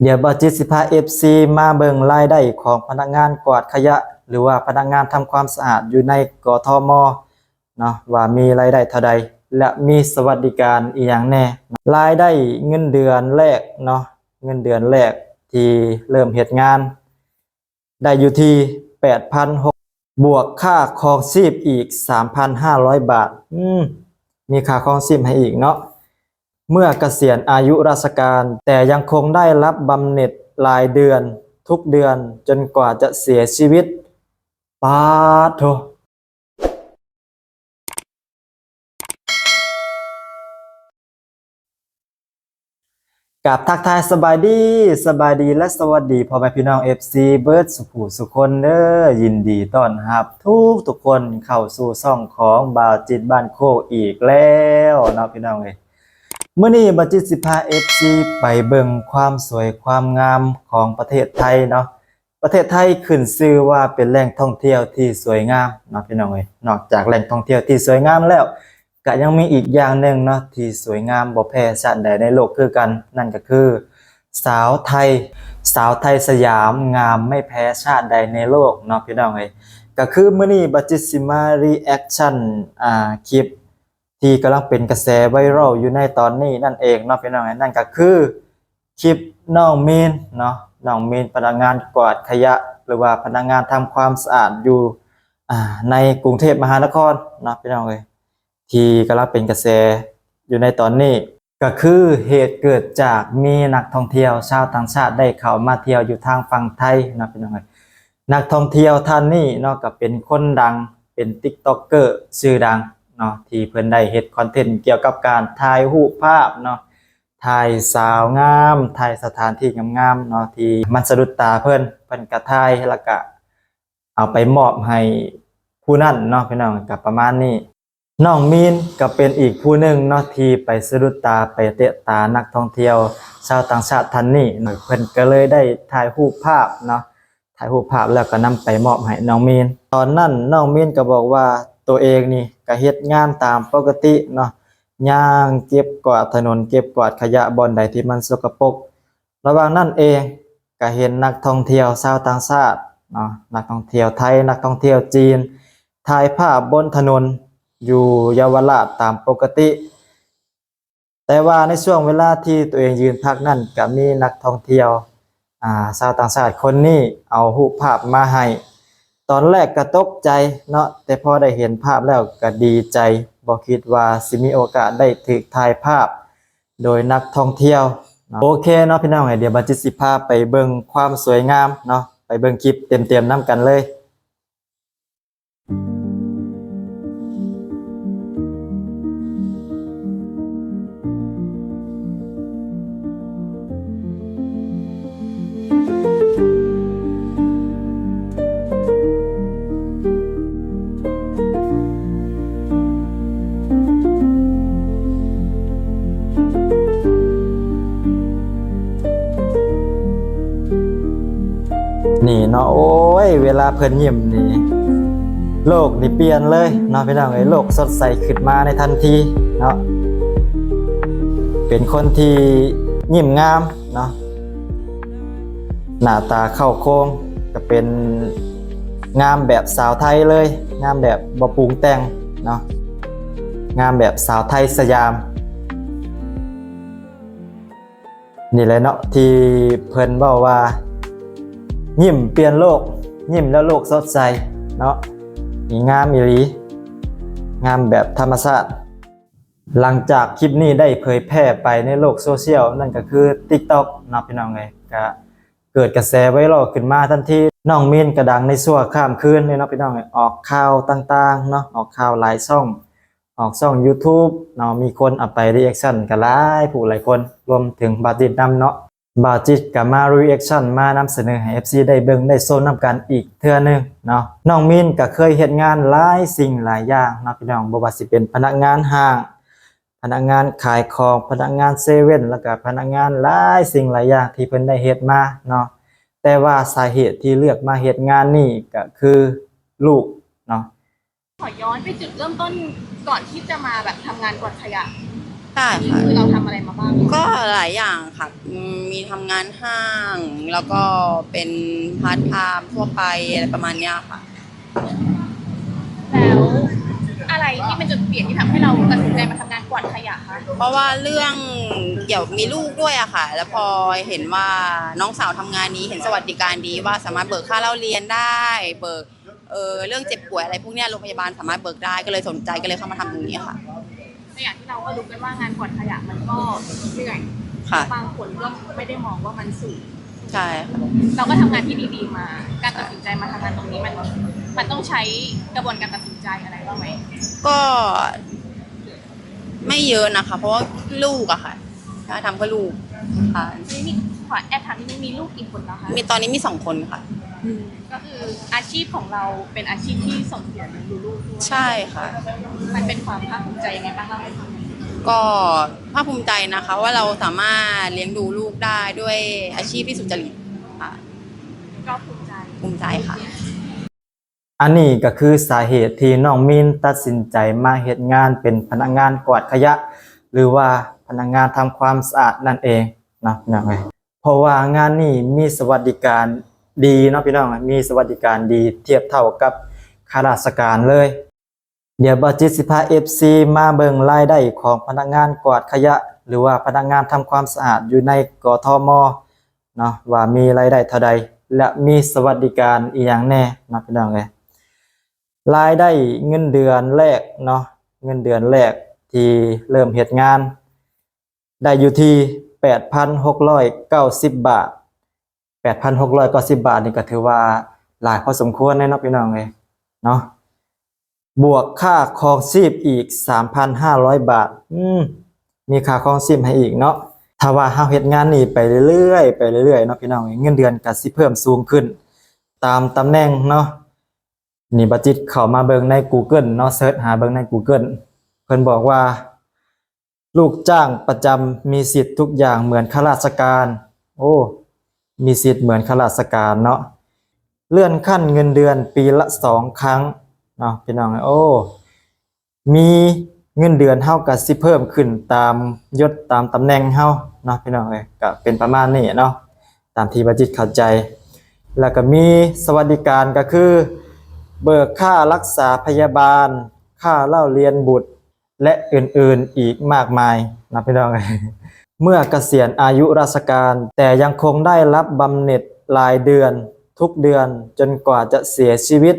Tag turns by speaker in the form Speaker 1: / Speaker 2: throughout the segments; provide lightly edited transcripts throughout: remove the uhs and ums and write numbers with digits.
Speaker 1: เดี๋ยวบอจิตสิพา FC มาเบิ่งรายได้ของพนักงานกวาดขยะหรือว่าพนักงานทำความสะอาดอยู่ในกทมเนาะว่ามีรายได้เท่าใดและมีสวัสดิการอีหยังแน่รายได้เงินเดือนแรกเนาะเงินเดือนแรกที่เริ่มเฮ็ดงานได้อยู่ที่ 8,600 บวกค่าครองชีพอีก 3,500 บาทมีค่าครองชีพให้อีกเนาะเมื่อเกษียณอายุราชการแต่ยังคงได้รับบำเหน็จรายเดือนทุกเดือนจนกว่าจะเสียชีวิตปาโถกับทักทายสบายดีและสวัสดีพ่อแม่พี่น้อง FC เบิร์ดสุขสุขคนเด้อยินดีต้อนรับทุกคนเข้าสู่ช่องของบ่าวจิตบ้านโคกอีกแล้วเนาะพี่น้องเอ้ยมื้อนี้บ่าวจิตสิพา FC ไปเบิ่งความสวยความงามของประเทศไทยเนาะประเทศไทยขึ้นชื่อว่าเป็นแหล่งท่องเที่ยวที่สวยงามเนาะพี่น้องเอ้ยนอกจากแหล่งท่องเที่ยวที่สวยงามแล้วก็ยังมีอีกอย่างหนึ่งเนาะที่สวยงามบ่แพ้ชาติใดในโลกคือกันนั่นก็คือสาวไทยสยามงามไม่แพ้ชาติใดในโลกเนาะพี่น้องเอ้ยก็คือมื้อนี้บัดจิตสิมารีแอคชั่นคลิปที่กำลังเป็นกระแสไวรัลอยู่ในตอนนี้นั่นเองเนาะพี่น้องเอ้ยนั่นก็คือคลิปน้องมีนเนาะน้องมีนพนักงานกวาดขยะหรือว่าพนักงานทำความสะอาดอยู่ในกรุงเทพมหานครเนาะพี่น้องเอ้ยที่กำลังเป็นกระแสอยู่ในตอนนี้ก็คือเหตุเกิดจากมีนักท่องเที่ยวชาวต่างชาติได้เข้ามาเที่ยวอยู่ทางฝั่งไทยนะพี่น้องนักท่องเที่ยวท่านนี้เนาะก็เป็นคนดังเป็น TikToker ชื่อดังเนาะที่เพิ่นได้เฮ็ดคอนเทนต์เกี่ยวกับการถ่ายรูปภาพเนาะถ่ายสาวงามถ่ายสถานที่งามๆเนาะที่มันสะดุดตาเพิ่นก็ถ่ายแล้วก็เอาไปมอบให้ผู้นั้นเนาะพี่น้องก็ประมาณนี้น้องมีนก็เป็นอีกผู้หนึ่งเนาะที่ไปสะดุดตาไปเตะตานักท่องเที่ยวชาวต่างชาติท่านนี้เพิ่นก็เลยได้ถ่ายรูปภาพเนาะถ่ายรูปภาพแล้วก็นำไปมอบให้น้องมีนตอนนั้นน้องมีนก็บอกว่าตัวเองนี่ก็เฮ็ดงานตามปกติเนาะย่างเก็บกวาดถนนเก็บกวาดขยะบ่อนใดที่มันสกปรกระหว่างนั้นเองก็เห็นนักท่องเที่ยวชาวต่างชาติเนาะนักท่องเที่ยวไทยนักท่องเที่ยวจีนถ่ายภาพบนถนนอยู่เยาวราชตามปกติแต่ว่าในช่วงเวลาที่ตัวเองยืนพักนั่นก็มีนักท่องเที่ยวชาวต่างชาติคนนี้เอารูปภาพมาให้ตอนแรกก็ตกใจเนาะแต่พอได้เห็นภาพแล้วก็ดีใจบ่คิดว่าสิมีโอกาสได้ถูกถ่ายภาพโดยนักท่องเที่ยวโอเคเนาะพี่น้องเดี๋ยวบัดจิตสิพาไปเบิ่งความสวยงามเนาะไปเบิ่งคลิปเต็มๆนำกันเลยนี่เนาะโอ้ยเวลาเพิ่นยิ้มนี่โลกนี่เปลี่ยนเลยเนาะพี่น้องเอ้ยโลกสดใสขึ้นมาในทันทีเนาะเป็นคนที่ยิ้มงามเนาะหน้าตาเข้าโครงก็เป็นงามแบบสาวไทยเลยงามแบบบ่ปรุงแต่งเนาะงามแบบสาวไทยสยามนี่เลยเนาะที่เพิ่นบอกว่ายิ้มเปลี่ยนโลกยิ้มแล้วโลกสดใสเนาะนี่งามอีหลีงามแบบธรรมชาติหลังจากคลิปนี้ได้เผยแพร่ไปในโลกโซเชียลนั่นก็คือ TikTok เนาะพี่น้องเอ้ยก็เกิดกระแสไวรัลขึ้นมาทันทีน้องมีนก็ดังในชั่วข้ามคืนเลยเนาะพี่น้องเอ้ยออกข่าวต่างๆเนาะออกข่าวหลายช่องออกช่อง YouTube เนาะมีคนเอาไปรีแอคชั่นกันหลายผู้หลายคนรวมถึงบาติดนำเนาะบาจิตกับมารีแอคชั่นมานำเสนอให้ FC ได้เบิ่งได้โซนนำกันอีกเทื่อนึงเนาะน้องมีนก็เคยเฮ็ดงานหลายสิ่งหลายอย่างเนาะพี่น้องบ่ว่าสิเป็นพนักงานห้างพนักงานขายของพนักงานเซเว่นแล้วก็พนักงานหลายสิ่งหลายอย่างที่เพิ่นได้เฮ็ดมาเนาะแต่ว่าสาเหตุที่เลือกมาเฮ็ดงานนี้ก็คือลูกเนาะ
Speaker 2: ขอย้อนไปจุดเริ่มต้นก่อนที่จะมาแบบทำงานกวาดขยะ ได้
Speaker 3: นี่
Speaker 2: ค่ะ
Speaker 3: คือเราทำอะไรมาบ้าง
Speaker 2: ก็หลายอย่างค่ะมีทำงานห้างแล้วก็เป็นพาร์ทไทม์ทั่วไปอะไรประมาณเนี้ยค่ะ
Speaker 3: แล้วอะไรที่เป็นจุดเปลี่ยนที่ทำให้เราตัดสินใจมาทำงานกวาดขยะคะ
Speaker 2: เพราะว่าเรื่องเกี่ยวมีลูกด้วยอะค่ะแล้วพอเห็นว่าน้องสาวทำงานนี้เห็นสวัสดิการดีว่าสามารถเบิกค่าเล่าเรียนได้เบิกเรื่องเจ็บป่วยอะไรพวกเนี้ยโรงพยาบาลสามารถเบิกได้ก็เลยสนใจก็เลยเข้ามาทำตรงนี้ค่ะ
Speaker 3: ในอย่างที่เราก็รู้กันว่างานกวาดขยะมันก็เหนื่อย
Speaker 2: ค่ะ
Speaker 3: บางคนก็ไม่ได้มองว่ามันสูง
Speaker 2: ใช่ค่ะ
Speaker 3: เราก็ทำงานที่ดีๆมาการตัดสินใจมาทำงานตรงนี้มันต้องใช้กระบวนการตัดสินใจอะไรบ้างไหม
Speaker 2: ก็ไม่เยอะนะคะเพราะว่าลูกอะค่ะถ้าทำเพื่อลูกค่ะ
Speaker 3: นี่มีขอแอบถามนิดนึงมีลูกกี่คนแล้วคะ
Speaker 2: ตอนนี้มี2 คนค่ะ
Speaker 3: ก็คืออาชีพของเราเป็นอาชีพที่ส่งเสียเลี้ยงดูลูกด้วย
Speaker 2: ใช่ค่ะ
Speaker 3: มันเป็นความภาคภูมิใจยังไงบ้างเล่าให้ฟังหน่อย
Speaker 2: ก็ภาคภูมิใจนะคะว่าเราสามารถเลี้ยงดูลูกได้ด้วยอาชีพที่สุจริตค่ะ
Speaker 3: ก็ภูมิใจ
Speaker 2: ภูมิใจค่ะ
Speaker 1: อันนี้ก็คือสาเหตุที่น้องมินตัดสินใจมาเฮ็ดงานเป็นพนักงานกวาดขยะหรือว่าพนักงานทำความสะอาดนั่นเองนะพี่น้องเอ้ยเพราะว่างานนี้มีสวัสดิการดีเนาะพี่น้องมีสวัสดิการดีเทียบเท่ากับข้าราชการเลยเดี๋ยวบ่จิตสิพา FC มาเบิ่งรายได้ของพนักงานกวาดขยะหรือว่าพนักงานทำความสะอาดอยู่ในกทมเนาะว่ามีรายได้เท่าใดและมีสวัสดิการอีหยังแน่เนาะพี่น้องเอ้ย รายได้เงินเดือนแรกเนาะเงินเดือนแรกที่เริ่มเฮ็ดงานได้อยู่ที่ 8,690 บาท 8,690 บาทนี่ก็ถือว่าหลายพอสมควรเลยเนาะพี่น้องเอ้ยเนาะบวกค่าครองชีพอีก 3,500 บาทมีค่าครองชีพให้อีกเนาะถ้าว่าเฮาเฮ็ดงานนี้ไปเรื่อยๆไปเรื่อยๆเนาะพี่น้องเงินเดือนก็สิเพิ่มสูงขึ้นตามตำแหน่งเนาะ นี่บัจิตเข้ามาเบิ่งใน Google เนาะเสิร์ชหาเบิ่งใน Google เพิ่นบอกว่าลูกจ้างประจำมีสิทธิ์ทุกอย่างเหมือนข้าราชการโอ้มีสิทธิ์เหมือนข้าราชการเนาะเลื่อนขั้นเงินเดือนปีละ2ครั้งเนาะพี่น้องโอ้มีเงินเดือนเฮาก็สิเพิ่มขึ้นตามยศตามตำแหน่งเฮาเนาะพี่น้องเอ้ยก็เป็นประมาณนี้เนาะตามที่บัจิตเข้าใจแล้วก็มีสวัสดิการก็คือเบิกค่ารักษาพยาบาลค่าเล่าเรียนบุตรและอื่นๆอีกมากมายนะพี่น้อง เมื่อเกษียณอายุราชการแต่ยังคงได้รับบำเหน็จรายเดือนทุกเดือนจนกว่าจะเสียชีวิต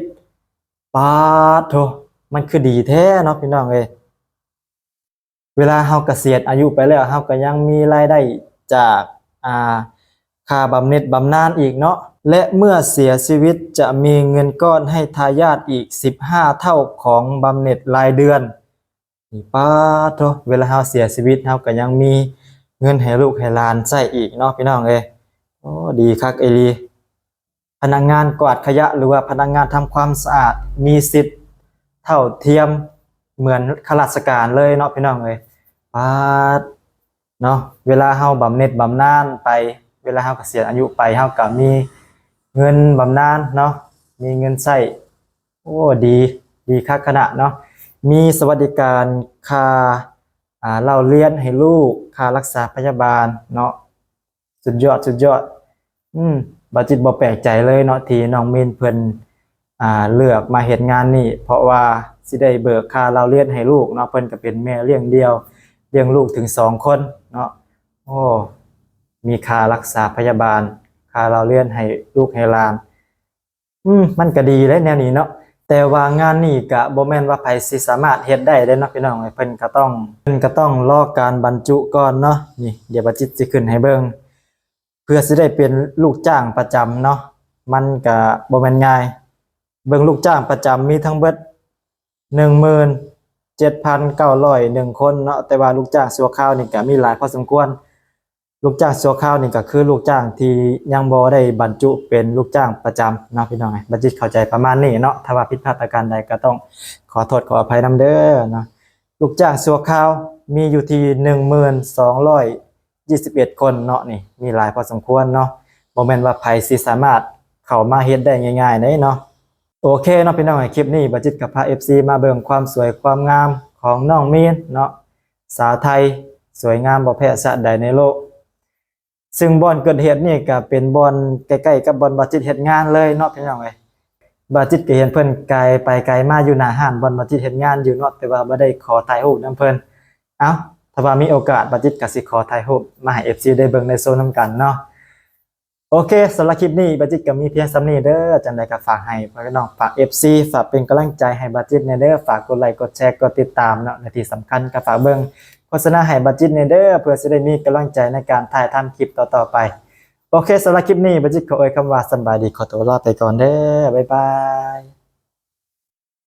Speaker 1: ปาดโถมันคือดีแท้เนาะพี่น้องเอ้ยเวลาเฮาเกษียณอายุไปแล้วเฮาก็ยังมีรายได้จากค่าบำเหน็จบำนาญอีกเนาะและเมื่อเสียชีวิตจะมีเงินก้อนให้ทายาทอีก15เท่าของบำเหน็จรายเดือนนี่ป้าโธ่เวลาเฮาเสียชีวิตเฮาก็ยังมีเงินให้ลูกให้หลานใช้อีกเนาะพี่น้องเอ้ยโอ้ดีคักอีหลีพนักงานกวาดขยะหรือว่าพนักงานทำความสะอาดมีสิทธิ์เท่าเทียมเหมือนข้าราชการเลยเนาะพี่น้องเอ้ยป้าดเนาะเวลาเฮาบำเหน็จบำนาญไปเวลาเฮาเกษียณอายุไปเฮาก็มีเงินบำนาญเนาะมีเงินใช้โอ้ดีคักขนาดเนาะมีสวัสดิการค่าเล่าเรียนให้ลูกค่ารักษาพยาบาลเนาะสุดยอดบ่จิตบ่แปลกใจเลยเนาะที่น้องมินเพิ่นเลือกมาเฮ็ดงานนี้เพราะว่าสิได้เบิกค่าเล่าเรียนให้ลูกเนาะเพิ่นก็เป็นแม่เลี้ยงเดี่ยวเลี้ยงลูกถึง2คนเนาะโอ้มีค่ารักษาพยาบาลค่าเล่าเรียนให้ลูกให้หลานมันก็ดีเลยแนวนี้เนาะแต่ว่างานนี้ก็บ่แม่นว่าไผสิสามารถเฮ็ดได้เด้เนาะพี่น้องเพิ่นก็ต้องรอการบรรจุก่อนเนาะนี่เดี๋ยวบัดจิตสิขึ้นให้เบิ่งเพื่อสิได้เป็นลูกจ้างประจำเนาะมันก็บ่แม่นง่ายเบิ่งลูกจ้างประจำมีทั้งเบิด 17,901 คนเนาะแต่ว่าลูกจ้างชั่วคราวนี่ก็มีหลายพอสมควรลูกจ้างชั่วคราวนี่ก็คือลูกจ้างที่ยังบ่ได้บรรจุเป็นลูกจ้างประจำเนาะพี่น้องบัดจิตเข้าใจประมาณนี้เนาะถ้าว่าผิดพลาดประการใดก็ต้องขอโทษขออภัยนำเด้อเนาะลูกจ้างชั่วคราวมีอยู่ที่ 1221 คนเนาะนี่มีหลายพอสมควรเนาะบ่แม่นว่าไผสิสามารถเข้ามาเฮ็ดได้ง่ายๆเด้เนาะโอเคเนาะพี่น้องคลิปนี้บัดจิตกับพา FC มาเบิ่งความสวยความงามของน้องมีนเนาะ สาวไทยสวยงามบ่แพ้ชาติใดในโลกซึ่งบ่อนเกิดเหตุนี่ก็เป็นบ่อนใกล้ๆกับบ่อนบาจิตเฮ็ดงานเลยเนาะพี่น้องเอ้ยบาจิตก็เห็นเพิ่นไกลไปไกลมาอยู่หน้าห้านบ่อนบาจิตเฮ็ดงานอยู่เนาะแต่ว่าบ่ได้ขอถ่ายรูปนํเพิ่นเอ้าถ้าว่ามีโอกาสบาจิตก็สิขอถ่ายรูปมาให้ FC ได้เบิ่งได้โซนนํกันเนาะโอเคสำหรับคลิปนี้บาจิตก็มีเพียงส่ำนี้เด้อจังได๋ก็ฝากให้พี่น้องฝาก FC ฝากเป็นกำลังใจให้บาจิตแน่เด้อฝากกดไลค์กดแชร์กดติดตามเนาะและที่สำคัญก็ฝากเบิ่งโฆษณาให้บาจิตแน่เด้อเพื่อสิได้มีกำลังใจในการถ่ายทำคลิปต่อๆไปโอเคสำหรับคลิปนี้บาจิตขอเอ่ยคำว่าสำบายดีขอตัวลาไปก่อนเด้อบ๊ายบาย